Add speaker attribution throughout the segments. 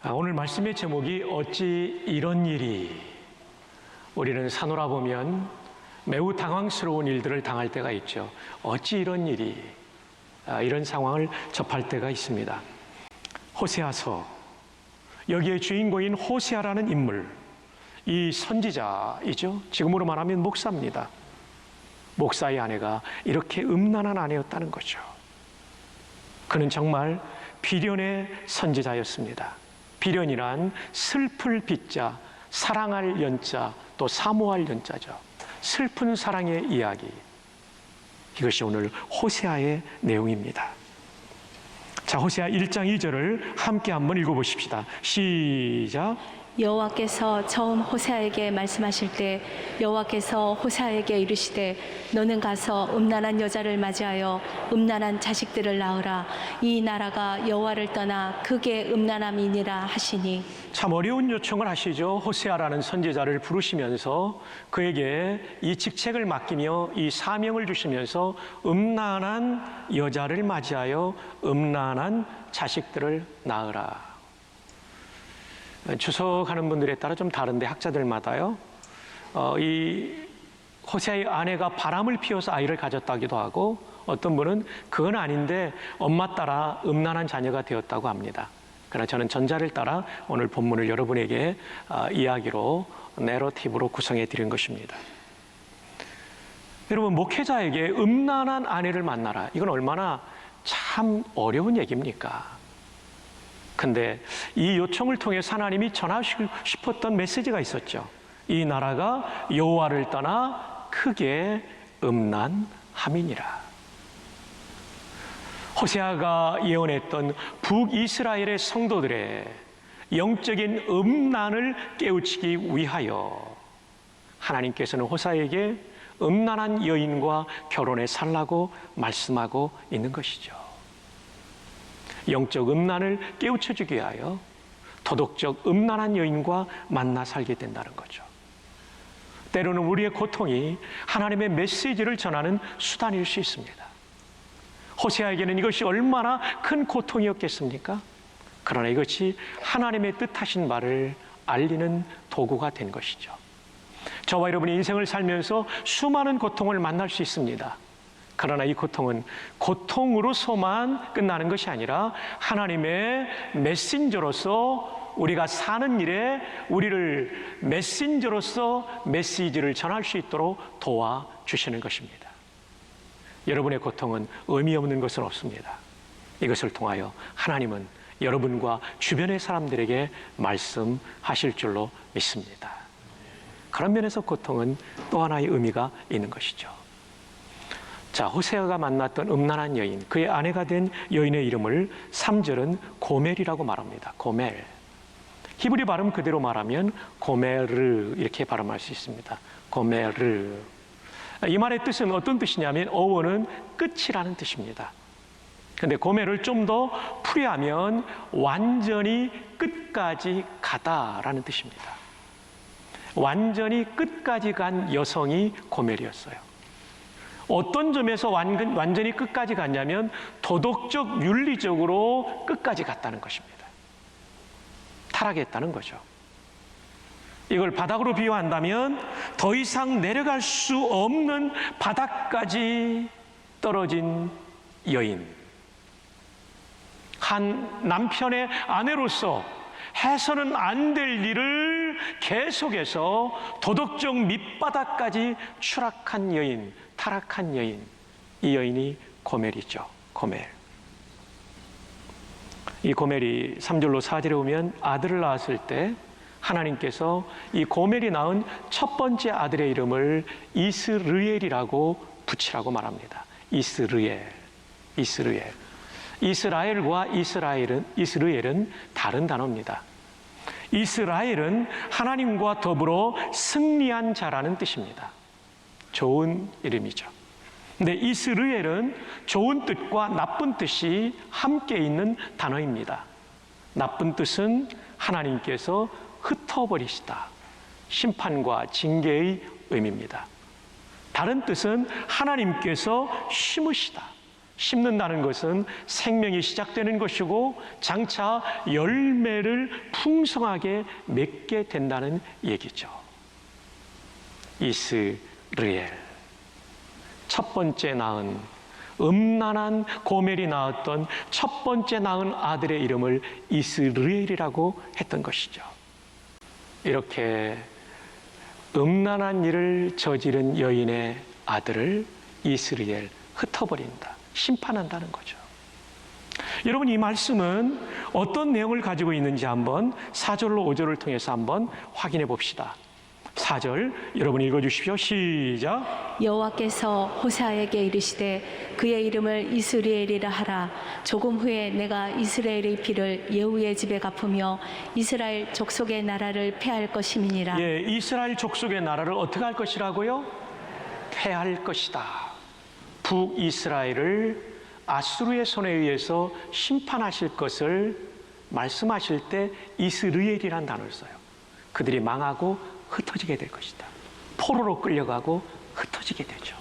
Speaker 1: 오늘 말씀의 제목이 어찌 이런 일이. 우리는 사노라 보면 매우 당황스러운 일들을 당할 때가 있죠. 어찌 이런 일이. 이런 상황을 접할 때가 있습니다. 호세아서, 여기에 주인공인 호세아라는 인물, 이 선지자이죠. 지금으로 말하면 목사입니다. 목사의 아내가 이렇게 음란한 아내였다는 거죠. 그는 정말 비련의 선지자였습니다. 비련이란 슬플 빛자, 사랑할 연자, 또 사모할 연자죠. 슬픈 사랑의 이야기. 이것이 오늘 호세아의 내용입니다. 자, 호세아 1장 2절을 함께 한번 읽어보십시다. 시작.
Speaker 2: 여호와께서 처음 호세아에게 말씀하실 때 여호와께서 호세아에게 이르시되 너는 가서 음란한 여자를 맞이하여 음란한 자식들을 낳으라. 이 나라가 여호와를 떠나 극의 음란함이니라 하시니.
Speaker 1: 참 어려운 요청을 하시죠. 호세아라는 선지자를 부르시면서 그에게 이 직책을 맡기며 이 사명을 주시면서 음란한 여자를 맞이하여 음란한 자식들을 낳으라. 추석하는 분들에 따라 좀 다른데 학자들마다요, 이 호세아의 아내가 바람을 피워서 아이를 가졌다기도 하고, 어떤 분은 그건 아닌데 엄마 따라 음란한 자녀가 되었다고 합니다. 그러나 저는 전자를 따라 오늘 본문을 여러분에게 이야기로, 내러티브로 구성해 드린 것입니다. 여러분, 목회자에게 음란한 아내를 만나라, 이건 얼마나 참 어려운 얘기입니까? 근데 이 요청을 통해 하나님이 전하시고 싶었던 메시지가 있었죠. 이 나라가 여호와를 떠나 크게 음란함이니라. 호세아가 예언했던 북이스라엘의 성도들의 영적인 음란을 깨우치기 위하여 하나님께서는 호세아에게 음란한 여인과 결혼해 살라고 말씀하고 있는 것이죠. 영적 음란을 깨우쳐주기 위하여 도덕적 음란한 여인과 만나 살게 된다는 거죠. 때로는 우리의 고통이 하나님의 메시지를 전하는 수단일 수 있습니다. 호세아에게는 이것이 얼마나 큰 고통이었겠습니까? 그러나 이것이 하나님의 뜻하신 바를 알리는 도구가 된 것이죠. 저와 여러분이 인생을 살면서 수많은 고통을 만날 수 있습니다. 그러나 이 고통은 고통으로서만 끝나는 것이 아니라 하나님의 메신저로서 우리가 사는 일에 우리를 메신저로서 메시지를 전할 수 있도록 도와주시는 것입니다. 여러분의 고통은 의미 없는 것은 없습니다. 이것을 통하여 하나님은 여러분과 주변의 사람들에게 말씀하실 줄로 믿습니다. 그런 면에서 고통은 또 하나의 의미가 있는 것이죠. 자, 호세아가 만났던 음란한 여인, 그의 아내가 된 여인의 이름을 3절은 고멜이라고 말합니다. 고멜. 히브리 발음 그대로 말하면 고메르, 이렇게 발음할 수 있습니다. 고메르. 이 말의 뜻은 어떤 뜻이냐면 어원은 끝이라는 뜻입니다. 근데 고멜을 좀 더 풀이하면 완전히 끝까지 가다라는 뜻입니다. 완전히 끝까지 간 여성이 고멜이었어요. 어떤 점에서 완전히 끝까지 갔냐면 도덕적, 윤리적으로 끝까지 갔다는 것입니다. 타락했다는 거죠. 이걸 바닥으로 비유한다면 더 이상 내려갈 수 없는 바닥까지 떨어진 여인. 한 남편의 아내로서 해서는 안 될 일을 계속해서 도덕적 밑바닥까지 추락한 여인, 타락한 여인, 이 여인이 고멜이죠. 고멜. 이 고멜이 3절로 4절에 오면 아들을 낳았을 때 하나님께서 이 고멜이 낳은 첫 번째 아들의 이름을 이스르엘이라고 붙이라고 말합니다. 이스르엘. 이스라엘과 이스라엘은 다른 단어입니다. 이스라엘은 하나님과 더불어 승리한 자라는 뜻입니다. 좋은 이름이죠. 근데 이스라엘은 좋은 뜻과 나쁜 뜻이 함께 있는 단어입니다. 나쁜 뜻은 하나님께서 흩어버리시다, 심판과 징계의 의미입니다. 다른 뜻은 하나님께서 심으시다, 심는다는 것은 생명이 시작되는 것이고 장차 열매를 풍성하게 맺게 된다는 얘기죠. 이스르엘, 첫 번째 낳은 음란한 고멜이 낳았던 첫 번째 낳은 아들의 이름을 이스르엘이라고 했던 것이죠. 이렇게 음란한 일을 저지른 여인의 아들을 이스라엘 흩어버린다, 심판한다는 거죠. 여러분, 이 말씀은 어떤 내용을 가지고 있는지 한번 4절로 5절을 통해서 한번 확인해 봅시다. 4절 여러분 읽어주십시오. 시작.
Speaker 2: 여호와께서 호세아에게 이르시되 그의 이름을 이스라엘이라 하라. 조금 후에 내가 이스라엘의 피를 예후의 집에 갚으며 이스라엘 족속의 나라를 폐할 것임이니라.
Speaker 1: 예, 이스라엘 족속의 나라를 어떻게 할 것이라고요? 폐할 것이다. 북이스라엘을 아수르의 손에 의해서 심판하실 것을 말씀하실 때 이스라엘이라는 단어를 써요. 그들이 망하고 흩어지게 될 것이다. 포로로 끌려가고 흩어지게 되죠.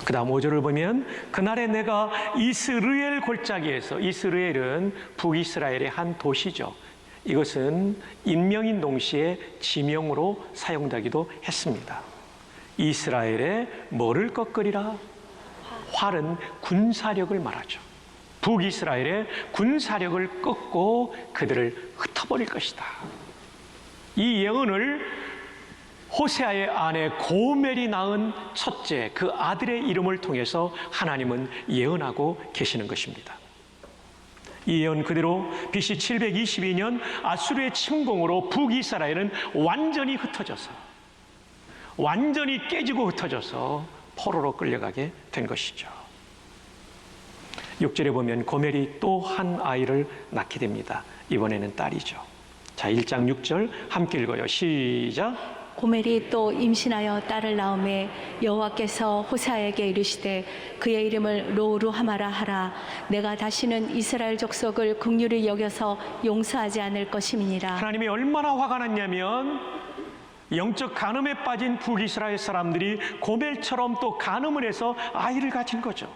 Speaker 1: 그 다음 5절을 보면 그날에 내가 이스라엘 골짜기에서, 이스라엘은 북이스라엘의 한 도시죠. 이것은 인명인 동시에 지명으로 사용되기도 했습니다. 이스라엘의 뭐를 꺾으리라? 활은 군사력을 말하죠. 북이스라엘의 군사력을 꺾고 그들을 흩어버릴 것이다. 이 예언을 호세아의 아내 고멜이 낳은 첫째 그 아들의 이름을 통해서 하나님은 예언하고 계시는 것입니다. 이 예언 그대로 BC 722년 아수르의 침공으로 북이스라엘은 완전히 흩어져서, 완전히 깨지고 흩어져서 포로로 끌려가게 된 것이죠. 6절에 보면 고멜이 또 한 아이를 낳게 됩니다. 이번에는 딸이죠. 자, 1장 6절 함께 읽어요. 시작.
Speaker 2: 고멜이 또 임신하여 딸을 낳음에 여호와께서 호세아에게 이르시되 그의 이름을 로루하마라 하라. 내가 다시는 이스라엘 족속을 긍휼히 여겨서 용서하지 않을 것임이니라.
Speaker 1: 하나님이 얼마나 화가 났냐면 영적 간음에 빠진 북이스라엘 사람들이 고멜처럼 또 간음을 해서 아이를 가진 거죠.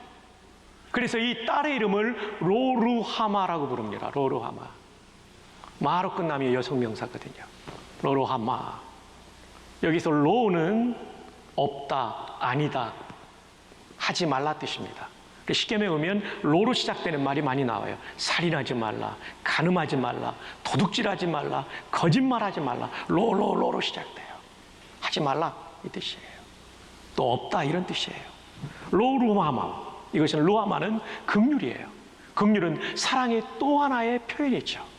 Speaker 1: 그래서 이 딸의 이름을 로루하마라고 부릅니다. 로루하마. 마로 끝나면 여성 명사거든요. 로루하마. 여기서 로는 없다, 아니다, 하지 말라 뜻입니다. 쉽게 배우면 로로 시작되는 말이 많이 나와요. 살인하지 말라, 간음하지 말라, 도둑질하지 말라, 거짓말하지 말라. 로로 시작돼요. 하지 말라 이 뜻이에요. 또 없다 이런 뜻이에요. 로루하마. 이것은 루하마는 긍휼이에요. 긍휼은 사랑의 또 하나의 표현이죠.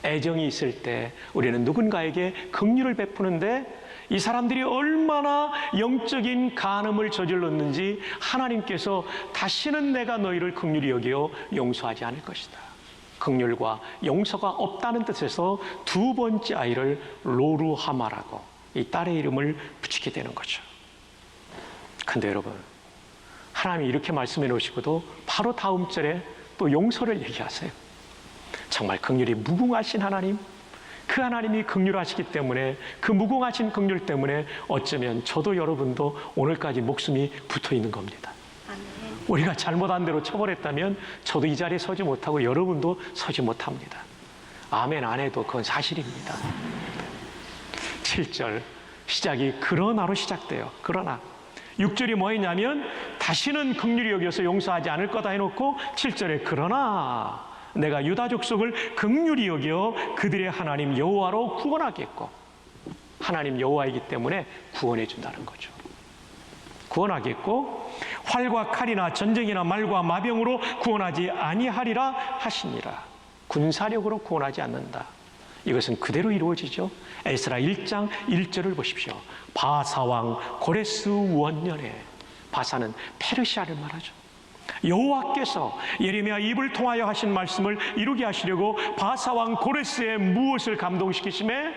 Speaker 1: 애정이 있을 때 우리는 누군가에게 긍휼을 베푸는데 이 사람들이 얼마나 영적인 간음을 저질렀는지 하나님께서 다시는 내가 너희를 긍휼히 여겨 용서하지 않을 것이다. 긍휼과 용서가 없다는 뜻에서 두 번째 아이를 로루하마라고 이 딸의 이름을 붙이게 되는 거죠. 근데 여러분, 하나님이 이렇게 말씀해 놓으시고도 바로 다음 절에 또 용서를 얘기하세요. 정말 긍휼이 무궁하신 하나님, 그 하나님이 긍휼하시기 때문에, 그 무궁하신 긍휼 때문에 어쩌면 저도 여러분도 오늘까지 목숨이 붙어 있는 겁니다. 아멘. 우리가 잘못한 대로 처벌했다면 저도 이 자리에 서지 못하고 여러분도 서지 못합니다. 아멘 안 해도 그건 사실입니다. 7절 시작이 그러나로 시작돼요. 그러나 6절이 뭐였냐면 다시는 긍휼히 여겨서 용서하지 않을 거다 해놓고 7절에 그러나 내가 유다 족속을 긍휼히 여겨 그들의 하나님 여호와로 구원하겠고, 하나님 여호와이기 때문에 구원해 준다는 거죠. 구원하겠고 활과 칼이나 전쟁이나 말과 마병으로 구원하지 아니하리라 하시니라. 군사력으로 구원하지 않는다. 이것은 그대로 이루어지죠. 에스라 1장 1절을 보십시오. 바사왕 고레스 원년에, 바사는 페르시아를 말하죠. 여호와께서 예레미야 입을 통하여 하신 말씀을 이루게 하시려고 바사왕 고레스의 무엇을 감동시키심에?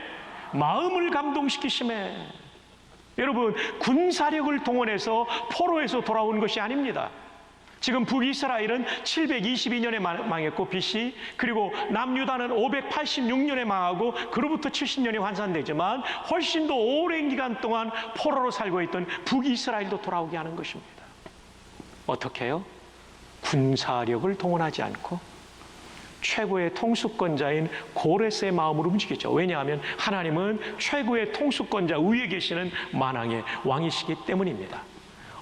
Speaker 1: 마음을 감동시키심에. 여러분, 군사력을 동원해서 포로에서 돌아온 것이 아닙니다. 지금 북이스라엘은 722년에 망했고 BC, 그리고 남유다는 586년에 망하고 그로부터 70년이 환산되지만 훨씬 더 오랜 기간 동안 포로로 살고 있던 북이스라엘도 돌아오게 하는 것입니다. 어떻게 해요? 군사력을 동원하지 않고 최고의 통수권자인 고레스의 마음으로 움직이죠. 왜냐하면 하나님은 최고의 통수권자 위에 계시는 만왕의 왕이시기 때문입니다.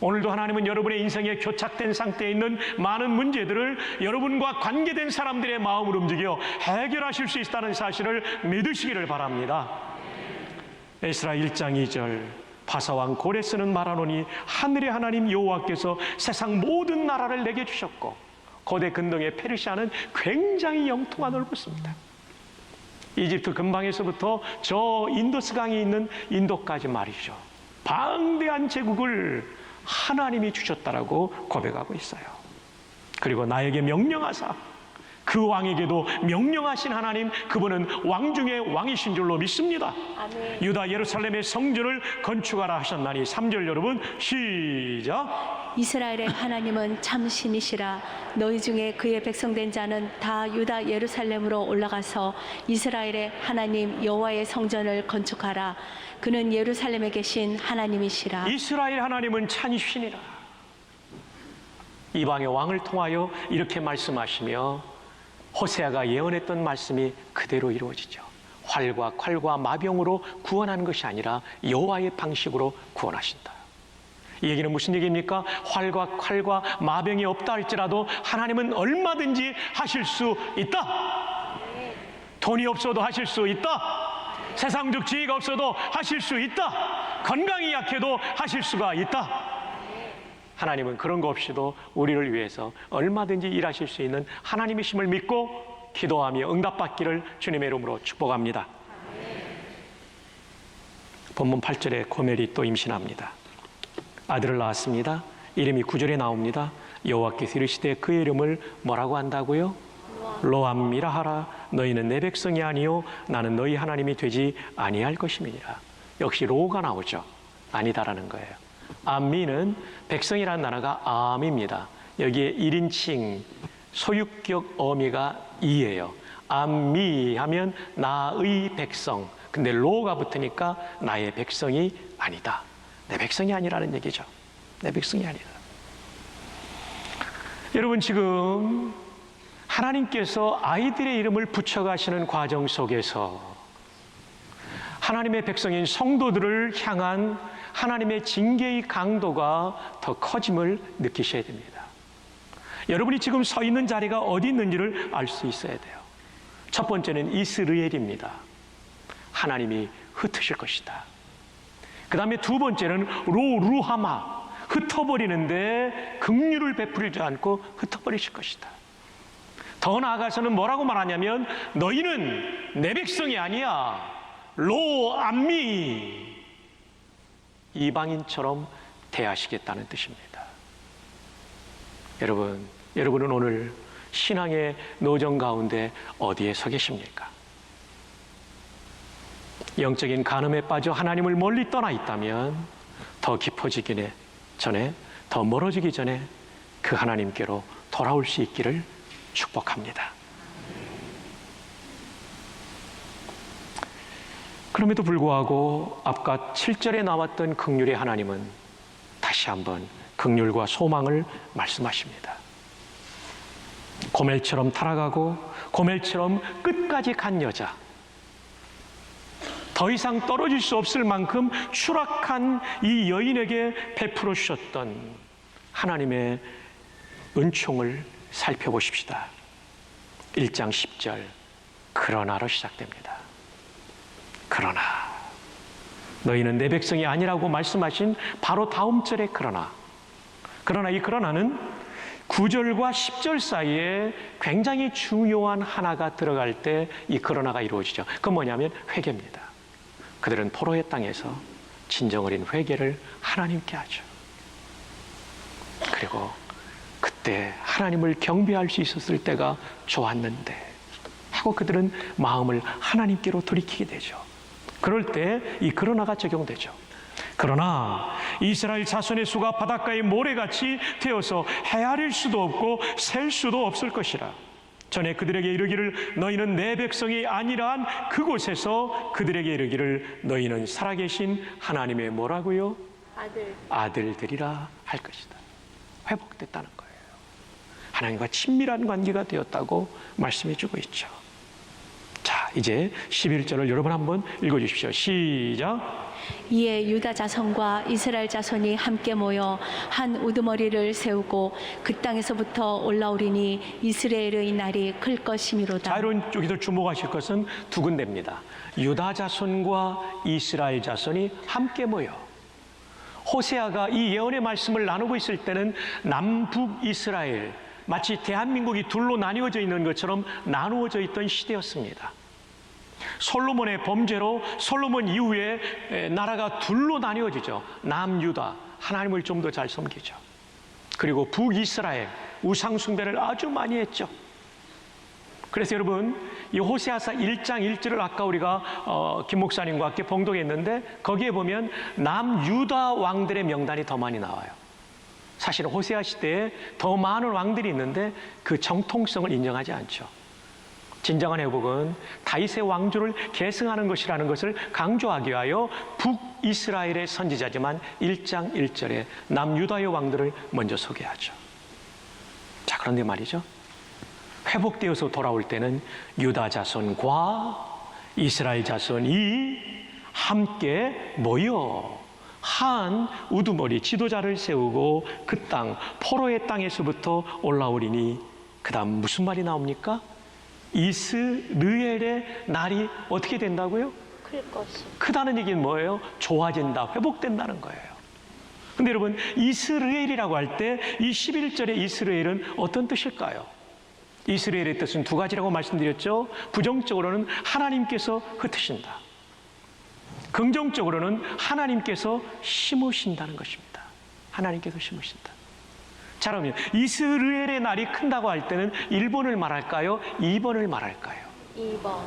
Speaker 1: 오늘도 하나님은 여러분의 인생에 교착된 상태에 있는 많은 문제들을 여러분과 관계된 사람들의 마음으로 움직여 해결하실 수 있다는 사실을 믿으시기를 바랍니다. 에스라 1장 2절 바사왕 고레스는 말하노니 하늘의 하나님 여호와께서 세상 모든 나라를 내게 주셨고 거대 근동의 페르시아는 굉장히 영토가 넓었습니다. 이집트 근방에서부터 저 인도스강이 있는 인도까지 말이죠. 방대한 제국을 하나님이 주셨다라고 고백하고 있어요. 그리고 나에게 명령하사 그 왕에게도 명령하신 하나님, 그분은 왕 중에 왕이신 줄로 믿습니다.
Speaker 2: 아멘.
Speaker 1: 유다 예루살렘의 성전을 건축하라 하셨나니 3절 여러분 시작.
Speaker 2: 이스라엘의 하나님은 참 신이시라. 너희 중에 그의 백성된 자는 다 유다 예루살렘으로 올라가서 이스라엘의 하나님 여호와의 성전을 건축하라. 그는 예루살렘에 계신 하나님이시라.
Speaker 1: 이스라엘 하나님은 참 신이라. 이방의 왕을 통하여 이렇게 말씀하시며 호세아가 예언했던 말씀이 그대로 이루어지죠. 활과 콸과 마병으로 구원하는 것이 아니라 여호와의 방식으로 구원하신다. 이 얘기는 무슨 얘기입니까? 활과 콸과 마병이 없다 할지라도 하나님은 얼마든지 하실 수 있다. 돈이 없어도 하실 수 있다. 세상적 지위가 없어도 하실 수 있다. 건강이 약해도 하실 수가 있다. 하나님은 그런 거 없이도 우리를 위해서 얼마든지 일하실 수 있는 하나님이심을 믿고 기도하며 응답받기를 주님의 이름으로 축복합니다. 본문 8절에 고멜이 또 임신합니다. 아들을 낳았습니다. 이름이 9절에 나옵니다. 여호와께서 이르시되 그의 이름을 뭐라고 한다고요? 로암이라 하라. 너희는 내 백성이 아니요 나는 너희 하나님이 되지 아니할 것임이니라. 역시 로가 나오죠. 아니다라는 거예요. 암미는 백성이라는 단어가 암입니다. 여기에 1인칭 소유격 어미가 이예요. 암미 하면 나의 백성. 근데 로가 붙으니까 나의 백성이 아니다. 내 백성이 아니라는 얘기죠. 내 백성이 아니다. 여러분 지금 하나님께서 아이들의 이름을 붙여가시는 과정 속에서 하나님의 백성인 성도들을 향한 하나님의 징계의 강도가 더 커짐을 느끼셔야 됩니다. 여러분이 지금 서 있는 자리가 어디 있는지를 알 수 있어야 돼요. 첫 번째는 이스라엘입니다. 하나님이 흩으실 것이다. 그 다음에 두 번째는 루하마, 흩어버리는데 긍휼을 베풀지 않고 흩어버리실 것이다. 더 나아가서는 뭐라고 말하냐면 너희는 내 백성이 아니야. 로암미, 이방인처럼 대하시겠다는 뜻입니다. 여러분은 오늘 신앙의 노정 가운데 어디에 서 계십니까? 영적인 간음에 빠져 하나님을 멀리 떠나 있다면 더 깊어지기 전에, 더 멀어지기 전에 그 하나님께로 돌아올 수 있기를 축복합니다. 그럼에도 불구하고 아까 7절에 나왔던 긍휼의 하나님은 다시 한번 긍휼과 소망을 말씀하십니다. 고멜처럼 타락하고 고멜처럼 끝까지 간 여자, 더 이상 떨어질 수 없을 만큼 추락한 이 여인에게 베풀어 주셨던 하나님의 은총을 살펴보십시다. 1장 10절 그러나로 시작됩니다. 그러나 너희는 내 백성이 아니라고 말씀하신 바로 다음 절에 그러나 이 그러나는 9절과 10절 사이에 굉장히 중요한 하나가 들어갈 때 이 그러나가 이루어지죠. 그건 뭐냐면 회개입니다. 그들은 포로의 땅에서 진정 어린 회개를 하나님께 하죠. 그리고 그때 하나님을 경배할 수 있었을 때가 좋았는데 하고 그들은 마음을 하나님께로 돌이키게 되죠. 그럴 때 이 그러나가 적용되죠. 그러나 이스라엘 자손의 수가 바닷가의 모래같이 되어서 헤아릴 수도 없고 셀 수도 없을 것이라. 전에 그들에게 이르기를 너희는 내 백성이 아니라 한 그곳에서 그들에게 이르기를 너희는 살아계신 하나님의 뭐라고요? 아들들이라 할 것이다. 회복됐다는 거예요. 하나님과 친밀한 관계가 되었다고 말씀해 주고 있죠. 자, 이제 11절을 여러분 한번 읽어주십시오. 시작.
Speaker 2: 이에 유다 자손과 이스라엘 자손이 함께 모여 한 우두머리를 세우고 그 땅에서부터 올라오리니 이스라엘의 날이 클 것이미로다.
Speaker 1: 자, 여러분 여기서 주목하실 것은 두 군데입니다. 유다 자손과 이스라엘 자손이 함께 모여. 호세아가 이 예언의 말씀을 나누고 있을 때는 남북 이스라엘, 마치 대한민국이 둘로 나뉘어져 있는 것처럼 나누어져 있던 시대였습니다. 솔로몬의 범죄로 솔로몬 이후에 나라가 둘로 나뉘어지죠. 남유다, 하나님을 좀 더 잘 섬기죠. 그리고 북이스라엘, 우상 숭배를 아주 많이 했죠. 그래서 여러분, 이 호세아서 1장 1절을 아까 우리가 김 목사님과 함께 봉독했는데 거기에 보면 남유다 왕들의 명단이 더 많이 나와요. 사실은 호세아 시대에 더 많은 왕들이 있는데 그 정통성을 인정하지 않죠. 진정한 회복은 다윗의 왕조를 계승하는 것이라는 것을 강조하기 위하여 북이스라엘의 선지자지만 1장 1절에 남유다의 왕들을 먼저 소개하죠. 자, 그런데 말이죠. 회복되어서 돌아올 때는 유다 자손과 이스라엘 자손이 함께 모여 한 우두머리 지도자를 세우고 그 땅 포로의 땅에서부터 올라오리니 그 다음 무슨 말이 나옵니까? 이스르엘의 날이 어떻게 된다고요?
Speaker 2: 클 것이.
Speaker 1: 크다는 얘기는 뭐예요? 좋아진다, 회복된다는 거예요. 근데 여러분, 이스라엘이라고 할 때 이 11절의 이스라엘은 어떤 뜻일까요? 이스라엘의 뜻은 두 가지라고 말씀드렸죠. 부정적으로는 하나님께서 흩으신다. 긍정적으로는 하나님께서 심으신다는 것입니다. 하나님께서 심으신다. 자, 그러면 이스라엘의 날이 큰다고 할 때는 1번을 말할까요? 2번을 말할까요?
Speaker 2: 2번.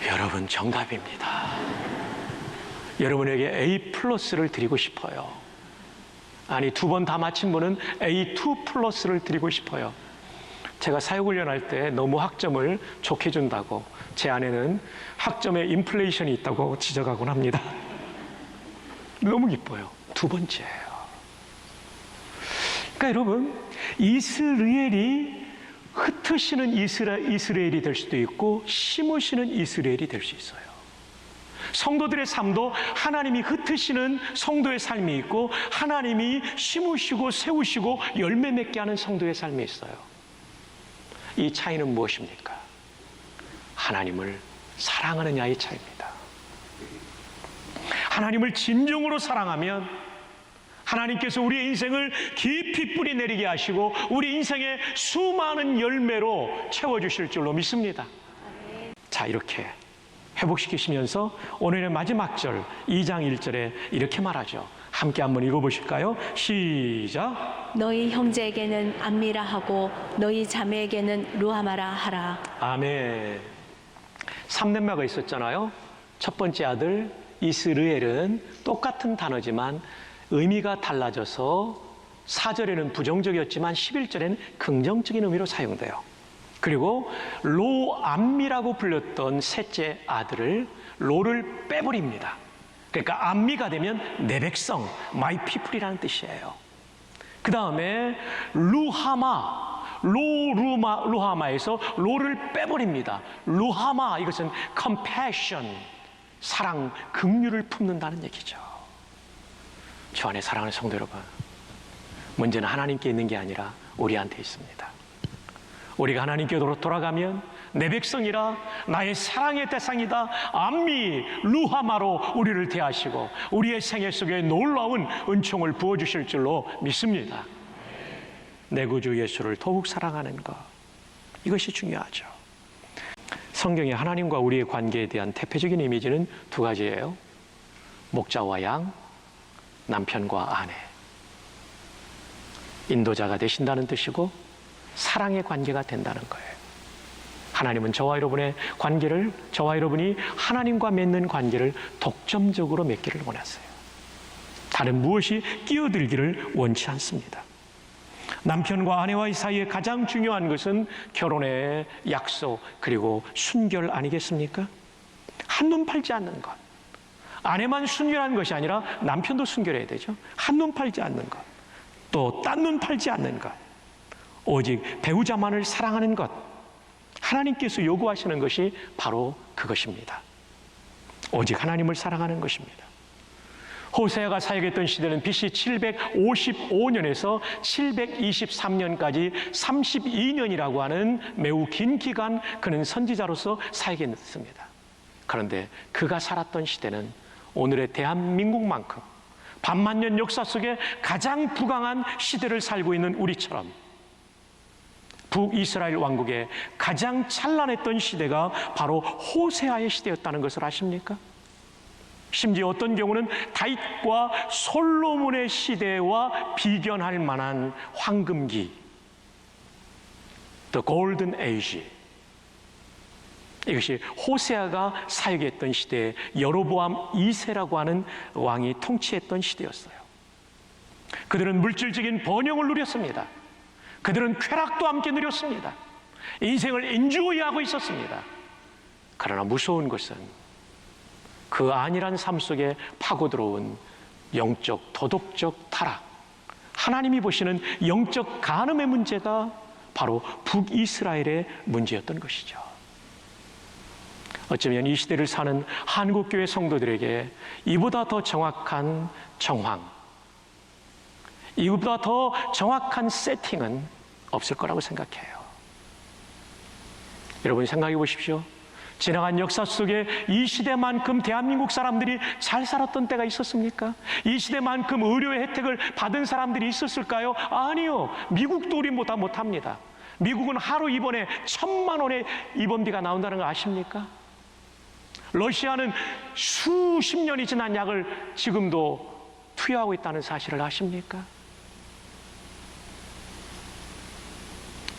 Speaker 1: 여러분, 정답입니다. 여러분에게 A 플러스를 드리고 싶어요. 아니, 2번 다 맞힌 분은 A2 플러스를 드리고 싶어요. 제가 사역훈련 할 때 너무 학점을 좋게 준다고 제 아내는 학점에 인플레이션이 있다고 지적하곤 합니다. 너무 기뻐요. 두 번째예요. 그러니까 여러분, 이스라엘이 흩으시는 이스라엘이 될 수도 있고 심으시는 이스라엘이 될 수 있어요. 성도들의 삶도 하나님이 흩으시는 성도의 삶이 있고 하나님이 심으시고 세우시고 열매 맺게 하는 성도의 삶이 있어요. 이 차이는 무엇입니까? 하나님을 사랑하느냐의 차이입니다. 하나님을 진정으로 사랑하면 하나님께서 우리의 인생을 깊이 뿌리 내리게 하시고 우리 인생의 수많은 열매로 채워주실 줄로 믿습니다. 자, 이렇게 회복시키시면서 오늘의 마지막 절 2장 1절에 이렇게 말하죠. 함께 한번 읽어보실까요? 시작.
Speaker 2: 너희 형제에게는 암미라 하고 너희 자매에게는 루하마라 하라.
Speaker 1: 아멘. 3렘마가 있었잖아요. 첫 번째 아들 이스르엘은 똑같은 단어지만 의미가 달라져서 4절에는 부정적이었지만 11절에는 긍정적인 의미로 사용돼요. 그리고 로암미라고 불렸던 셋째 아들을 로를 빼버립니다. 그러니까 암미가 되면 내 백성, my people이라는 뜻이에요. 그 다음에 루하마에서 로를 빼버립니다. 루하마, 이것은 compassion, 사랑, 긍휼을 품는다는 얘기죠. 저 안에 사랑하는 성도 여러분, 문제는 하나님께 있는 게 아니라 우리한테 있습니다. 우리가 하나님께 돌아가면 내 백성이라 나의 사랑의 대상이다, 암미 루하마로 우리를 대하시고 우리의 생애 속에 놀라운 은총을 부어주실 줄로 믿습니다. 내 구주 예수를 더욱 사랑하는 것, 이것이 중요하죠. 성경에 하나님과 우리의 관계에 대한 대표적인 이미지는 두 가지예요. 목자와 양, 남편과 아내. 인도자가 되신다는 뜻이고 사랑의 관계가 된다는 거예요. 하나님은 저와 여러분의 관계를, 저와 여러분이 하나님과 맺는 관계를 독점적으로 맺기를 원하세요. 다른 무엇이 끼어들기를 원치 않습니다. 남편과 아내와의 사이에 가장 중요한 것은 결혼의 약속 그리고 순결 아니겠습니까? 한눈 팔지 않는 것. 아내만 순결한 것이 아니라 남편도 순결해야 되죠. 한눈 팔지 않는 것. 또 딴 눈 팔지 않는 것, 오직 배우자만을 사랑하는 것, 하나님께서 요구하시는 것이 바로 그것입니다. 오직 하나님을 사랑하는 것입니다. 호세아가 사역했던 시대는 BC 755년에서 723년까지 32년이라고 하는 매우 긴 기간 그는 선지자로서 사역했습니다. 그런데 그가 살았던 시대는 오늘의 대한민국만큼 반만년 역사 속에 가장 부강한 시대를 살고 있는 우리처럼 북이스라엘 왕국의 가장 찬란했던 시대가 바로 호세아의 시대였다는 것을 아십니까? 심지어 어떤 경우는 다윗과 솔로몬의 시대와 비견할 만한 황금기, The Golden Age, 이것이 호세아가 사역했던 시대에 여로보암 2세라고 하는 왕이 통치했던 시대였어요. 그들은 물질적인 번영을 누렸습니다. 그들은 쾌락도 함께 누렸습니다. 인생을 엔조이하고 있었습니다. 그러나 무서운 것은 그 안일한 삶 속에 파고 들어온 영적, 도덕적 타락, 하나님이 보시는 영적 간음의 문제가 바로 북이스라엘의 문제였던 것이죠. 어쩌면 이 시대를 사는 한국교회 성도들에게 이보다 더 정확한 정황, 이보다 더 정확한 세팅은 없을 거라고 생각해요. 여러분 생각해 보십시오. 지나간 역사 속에 이 시대만큼 대한민국 사람들이 잘 살았던 때가 있었습니까? 이 시대만큼 의료의 혜택을 받은 사람들이 있었을까요? 아니요. 미국도 우리보다 못합니다. 미국은 하루 입원에 1,000만 원의 입원비가 나온다는 거 아십니까? 러시아는 수십 년이 지난 약을 지금도 투여하고 있다는 사실을 아십니까?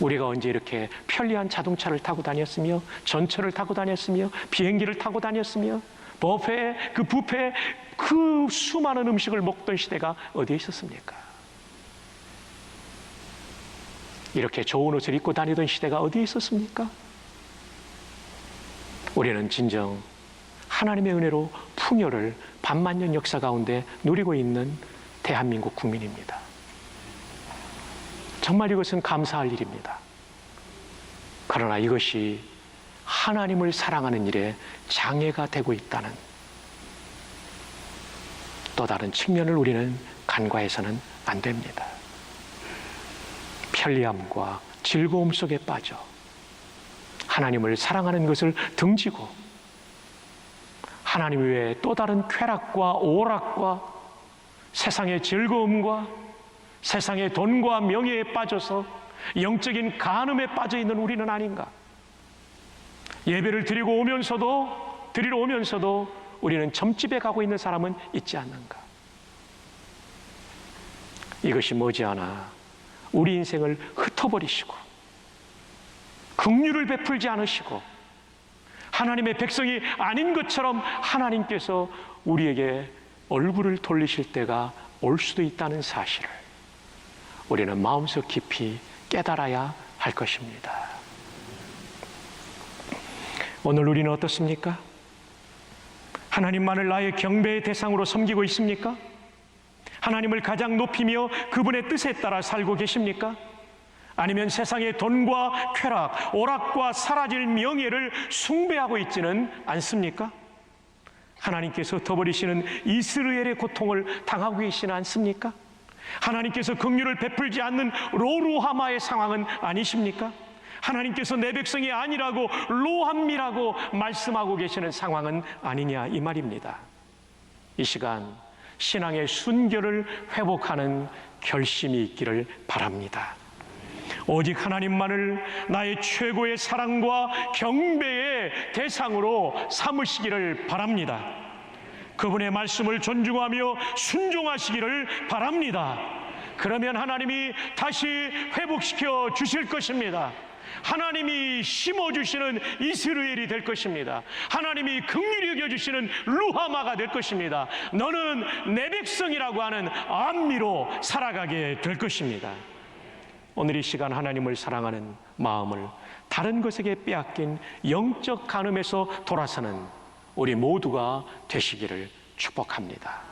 Speaker 1: 우리가 언제 이렇게 편리한 자동차를 타고 다녔으며, 전철을 타고 다녔으며, 비행기를 타고 다녔으며, 뷔페에 그 수많은 음식을 먹던 시대가 어디에 있었습니까? 이렇게 좋은 옷을 입고 다니던 시대가 어디에 있었습니까? 우리는 진정 하나님의 은혜로 풍요를 반만년 역사 가운데 누리고 있는 대한민국 국민입니다. 정말 이것은 감사할 일입니다. 그러나 이것이 하나님을 사랑하는 일에 장애가 되고 있다는 또 다른 측면을 우리는 간과해서는 안 됩니다. 편리함과 즐거움 속에 빠져 하나님을 사랑하는 것을 등지고 하나님 외에 또 다른 쾌락과 오락과 세상의 즐거움과 세상의 돈과 명예에 빠져서 영적인 간음에 빠져 있는 우리는 아닌가? 예배를 드리러 오면서도 우리는 점집에 가고 있는 사람은 있지 않는가? 이것이 머지않아 우리 인생을 흩어버리시고 긍휼을 베풀지 않으시고 하나님의 백성이 아닌 것처럼 하나님께서 우리에게 얼굴을 돌리실 때가 올 수도 있다는 사실을 우리는 마음속 깊이 깨달아야 할 것입니다. 오늘 우리는 어떻습니까? 하나님만을 나의 경배의 대상으로 섬기고 있습니까? 하나님을 가장 높이며 그분의 뜻에 따라 살고 계십니까? 아니면 세상의 돈과 쾌락, 오락과 사라질 명예를 숭배하고 있지는 않습니까? 하나님께서 흩어버리시는 이스라엘의 고통을 당하고 계시지 않습니까? 하나님께서 긍휼을 베풀지 않는 로루하마의 상황은 아니십니까? 하나님께서 내 백성이 아니라고 로함이라고 말씀하고 계시는 상황은 아니냐 이 말입니다. 이 시간 신앙의 순결을 회복하는 결심이 있기를 바랍니다. 오직 하나님만을 나의 최고의 사랑과 경배의 대상으로 삼으시기를 바랍니다. 그분의 말씀을 존중하며 순종하시기를 바랍니다. 그러면 하나님이 다시 회복시켜 주실 것입니다. 하나님이 심어주시는 이스라엘이 될 것입니다. 하나님이 긍휼히 여겨주시는 루하마가 될 것입니다. 너는 내 백성이라고 하는 안미로 살아가게 될 것입니다. 오늘 이 시간 하나님을 사랑하는 마음을 다른 것에게 빼앗긴 영적 간음에서 돌아서는 우리 모두가 되시기를 축복합니다.